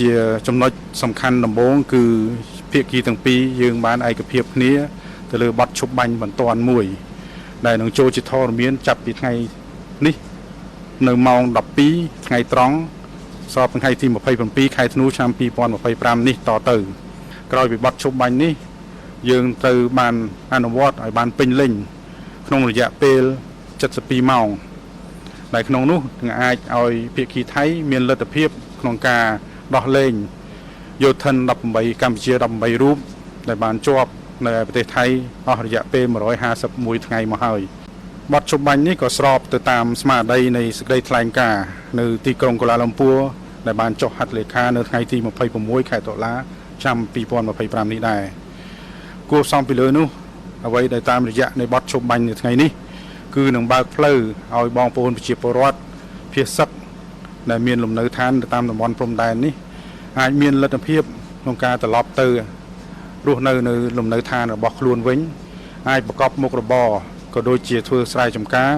ជាចំណុចសំខាន់ដំបូងគឺភាគីទាំងពីរយើងបានឯកភាពគ្នាទៅលើបទឈប់បាញ់បន្ទាន់មួយដែលនឹងចូលជាធរមានចាប់ពីថ្ងៃនេះនៅម៉ោង 12 ថ្ងៃត្រង់ស្របថ្ងៃទី 27 ខែធ្នូឆ្នាំ 2025 នេះតទៅក្រោយពីបទឈប់បាញ់នេះយើងត្រូវបានអនុវត្តឲ្យបានពេញលេញក្នុងរយៈពេល72ម៉ោងដែលក្នុងនោះនឹងអាចឲ្យភាគីថៃមានលទ្ធភាពក្នុងការដោះលែងយោធិន18កម្ពុជា18រូបដែលបានជាប់នៅប្រទេសថៃអស់រយៈពេល151ថ្ងៃមកហើយបទឈប់បាញ់នេះក៏ស្របទៅតាមស្មារតីនៃសេចក្តីថ្លែងការណ៍នៅទីក្រុងកូឡាឡាំពួរដែលបានចុះហត្ថលេខានៅថ្ងៃទី26ខែតុលាឆ្នាំ2025នេះដែរគួរសមពីលើនោះអ្វីដែលតាមរយៈនៃបទឈប់បាញ់នៅថ្ងៃនេះគឺនឹងបើកផ្លូវឲ្យបងប្អូនប្រជាពលរដ្ឋភៀសសឹកដែលមានលំនៅឋានទៅតាមតំបន់ព្រំដែននេះអាចមានលទ្ធភាពក្នុងការត្រឡប់ទៅរស់នៅលំនៅឋានរបស់ខ្លួនវិញអាចប្រកបមុខរបរក៏ដូចជាធ្វើស្រែចម្ការ